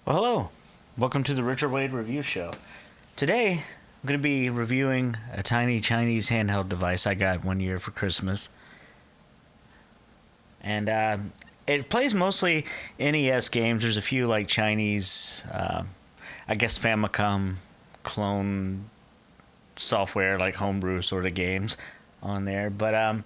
Well, hello. Welcome to the Richard Wade Review Show. Today, I'm going to be reviewing a tiny Chinese handheld device I got one year for Christmas. And it plays mostly NES games. There's a few like Chinese, I guess Famicom clone software, like homebrew sort of games on there. But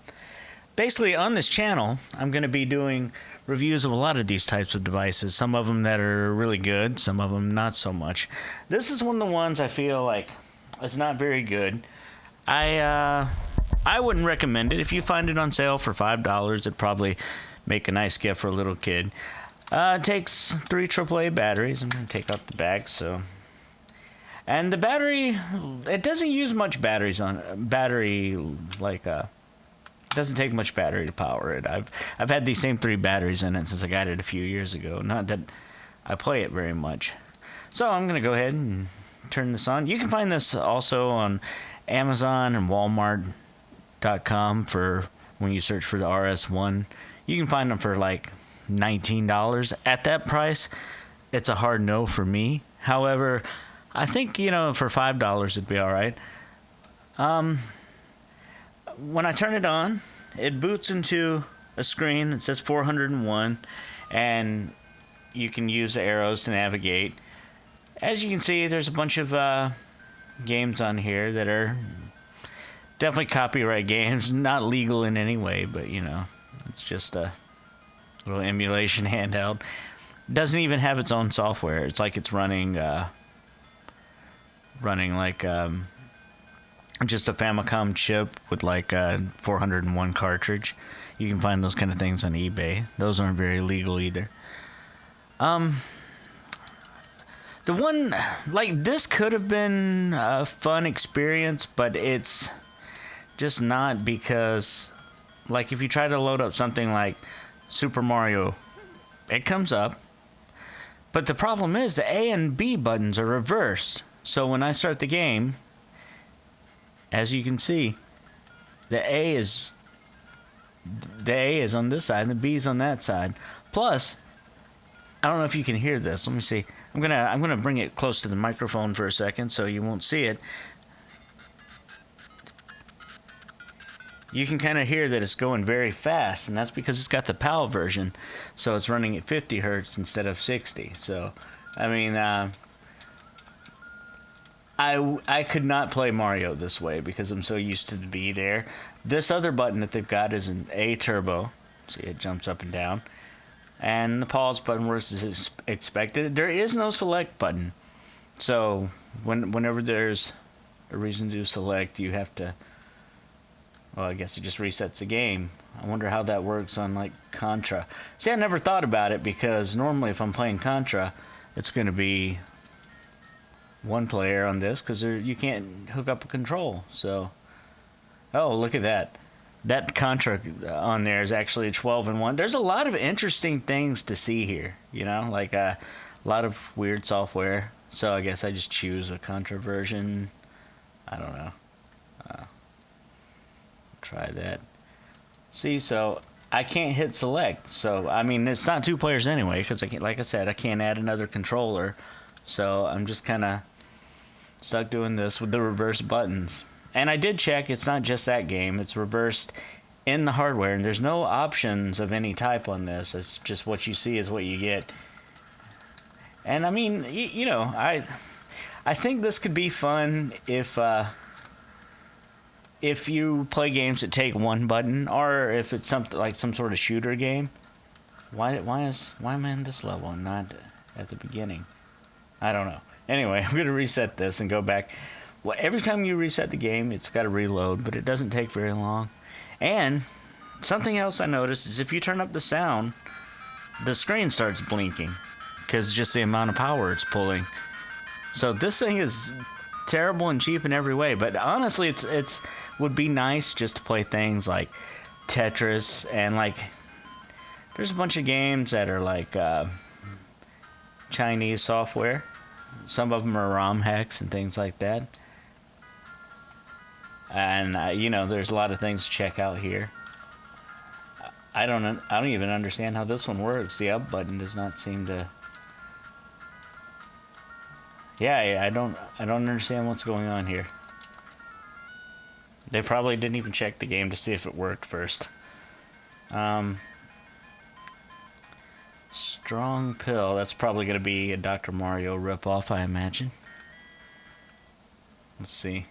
basically on this channel, I'm going to be doing reviews of a lot of these types of devices. Some of them that are really good, some of them not so much. This is one of the ones I feel like it's not very good. I wouldn't recommend it. If you find it on sale for $5, it'd probably make a nice gift for a little kid. It takes 3 AAA batteries. I'm going to take out the bag, so. And the battery, it doesn't use much batteries on battery like doesn't take much battery to power it. I've had these same 3 batteries in it since I got it a few years ago. Not that I play it very much. So I'm going to go ahead and turn this on. You can find this also on Amazon and Walmart.com for when you search for the RS-1. You can find them for like $19. At that price, it's a hard no for me. However, I think, for $5 it'd be all right. When I turn it on, it boots into a screen that says 401, and you can use the arrows to navigate. As you can see, there's a bunch of games on here that are definitely copyright games, not legal in any way, but it's just a little emulation handheld. Doesn't even have its own software. It's like it's running like just a Famicom chip with like a 401 cartridge. You can find those kind of things on eBay. Those aren't very legal either. The one, like, this could have been a fun experience, but it's just not, because, like, if you try to load up something like Super Mario, it comes up, but the problem is the A and B buttons are reversed. So when I start the game, as you can see, the A is on this side and the B is on that side. Plus, I don't know if you can hear this. Let me see. I'm gonna bring it close to the microphone for a second so you won't see it. You can kind of hear that it's going very fast, and that's because it's got the PAL version, so it's running at 50 hertz instead of 60. So, I mean, I could not play Mario this way because I'm so used to the B there. This other button that they've got is an A turbo. See, it jumps up and down. And the pause button works as expected. There is no select button. So whenever there's a reason to select, you have to, well, I guess it just resets the game. I wonder how that works on like Contra. See, I never thought about it, because normally if I'm playing Contra, it's going to be one player on this, because you can't hook up a control. So, oh, look at that. That Contra on there is actually a 12-in-1. There's a lot of interesting things to see here, like a lot of weird software. So I guess I just choose a Contra version. I don't know. Try that. See, so I can't hit select. So, I mean, it's not 2 players anyway, because like I said, I can't add another controller. So I'm just kind of stuck doing this with the reverse buttons. And I did check, it's not just that game, it's reversed in the hardware, and there's no options of any type on this. It's just what you see is what you get. And I mean, I think this could be fun if you play games that take one button, or if it's something like some sort of shooter game. Why am I in this level and not at the beginning? I don't know. Anyway, I'm going to reset this and go back. Well, every time you reset the game, it's got to reload, but it doesn't take very long. And something else I noticed is if you turn up the sound, the screen starts blinking, because just the amount of power it's pulling. So this thing is terrible and cheap in every way, but honestly, it's would be nice just to play things like Tetris, and like there's a bunch of games that are like Chinese software. Some of them are ROM hacks and things like that. And there's a lot of things to check out here. I don't even understand how this one works. The up button does not seem to Yeah, I don't understand what's going on here. They probably didn't even check the game to see if it worked first. Strong pill. That's probably going to be a Dr. Mario ripoff, I imagine. Let's see.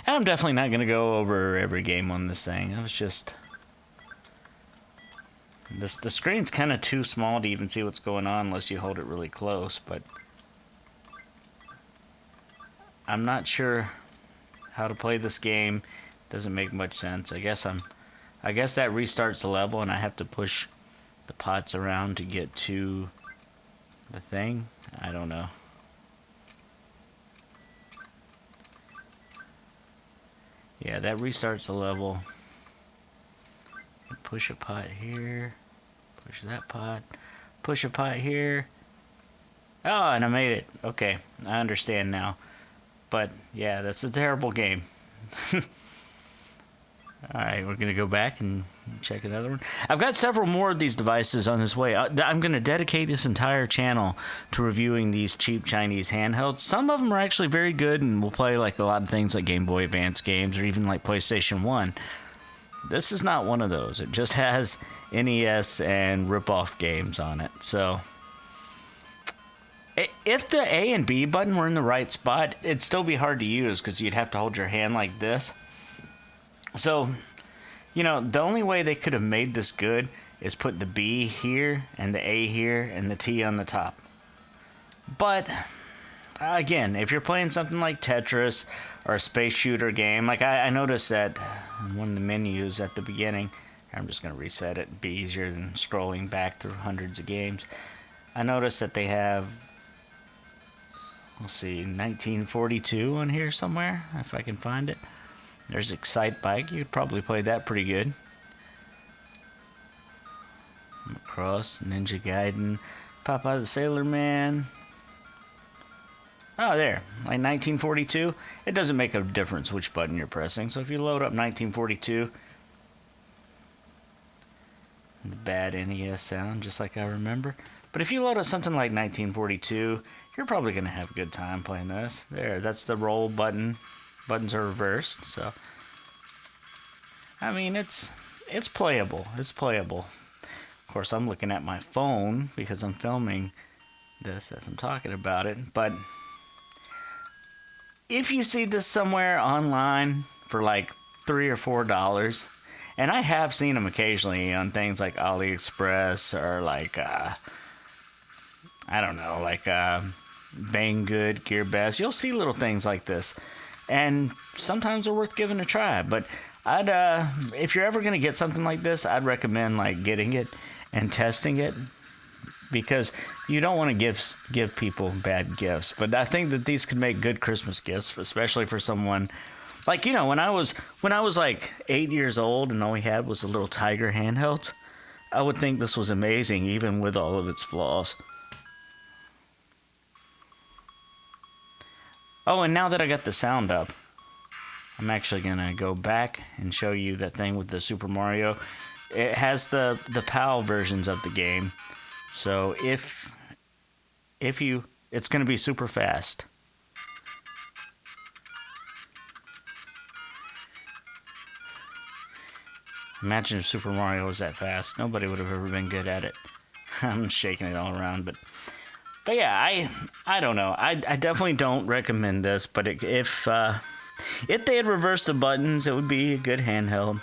And I'm definitely not going to go over every game on this thing. I was just... The screen's kind of too small to even see what's going on unless you hold it really close, but... I'm not sure how to play this game. Doesn't make much sense. I guess that restarts the level and I have to push the pots around to get to the thing. I don't know. Yeah, that restarts the level. Push a pot here. Push that pot. Push a pot here. Oh, and I made it. Okay, I understand now. But, yeah, that's a terrible game. Alright, we're going to go back and check another one. I've got several more of these devices on this way. I'm going to dedicate this entire channel to reviewing these cheap Chinese handhelds. Some of them are actually very good and will play like a lot of things like Game Boy Advance games or even like PlayStation 1. This is not one of those. It just has NES and rip-off games on it. So, if the A and B button were in the right spot, it'd still be hard to use because you'd have to hold your hand like this. So, you know, the only way they could have made this good is put the B here and the A here and the T on the top. But, again, if you're playing something like Tetris or a space shooter game, like I noticed that in one of the menus at the beginning, I'm just going to reset it, it'd be easier than scrolling back through hundreds of games. I noticed that they have, let's see, 1942 on here somewhere, if I can find it. There's Excite Bike. You could probably play that pretty good. Macross, Ninja Gaiden, Popeye the Sailor Man. Oh, there. Like 1942. It doesn't make a difference which button you're pressing. So if you load up 1942, the bad NES sound, just like I remember. But if you load up something like 1942, you're probably going to have a good time playing this. There, that's the roll button. Buttons are reversed, so I mean it's playable. It's playable. Of course, I'm looking at my phone because I'm filming this as I'm talking about it. But if you see this somewhere online for like $3 or $4, and I have seen them occasionally on things like AliExpress or like I don't know, like Banggood, GearBest, you'll see little things like this. And sometimes they're worth giving a try. But if you're ever going to get something like this, I'd recommend like getting it and testing it, because you don't want to give people bad gifts. But I think that these could make good Christmas gifts, especially for someone like, you know, when I was like 8 years old and all we had was a little Tiger handheld, I would think this was amazing, even with all of its flaws. Oh, and now that I got the sound up, I'm actually going to go back and show you that thing with the Super Mario. It has the PAL versions of the game. So if you, it's going to be super fast. Imagine if Super Mario was that fast. Nobody would have ever been good at it. I'm shaking it all around, but yeah, I don't know. I definitely don't recommend this, but if they had reversed the buttons, it would be a good handheld.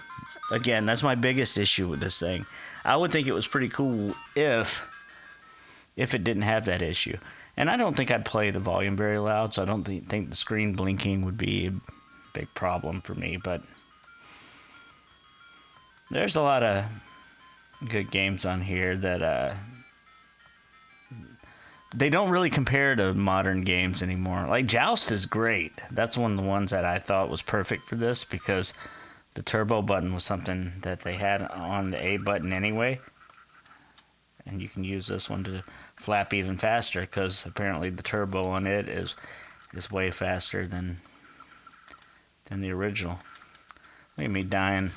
Again, that's my biggest issue with this thing. I would think it was pretty cool if it didn't have that issue. And I don't think I'd play the volume very loud, so I don't think the screen blinking would be a big problem for me. But there's a lot of good games on here that they don't really compare to modern games anymore. Like Joust is great. That's one of the ones that I thought was perfect for this, because the turbo button was something that they had on the A button anyway. And you can use this one to flap even faster, because apparently the turbo on it is way faster than the original. Look at me dying.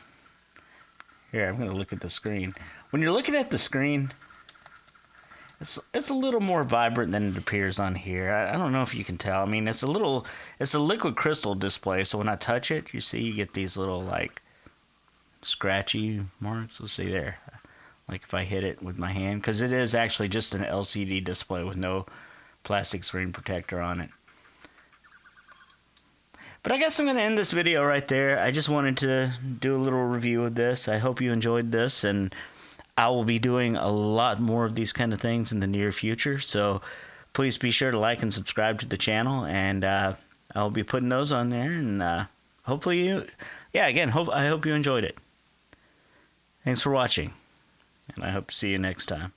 Here, I'm going to look at the screen. When you're looking at the screen, It's a little more vibrant than it appears on here. I don't know if you can tell. I mean, it's a liquid crystal display, so when I touch it, you get these little like scratchy marks. Let's see there. Like if I hit it with my hand, because it is actually just an LCD display with no plastic screen protector on it. But I guess I'm going to end this video right there. I just wanted to do a little review of this. I hope you enjoyed this, and I will be doing a lot more of these kind of things in the near future. So please be sure to like and subscribe to the channel, and I'll be putting those on there. And hopefully I hope you enjoyed it. Thanks for watching, and I hope to see you next time.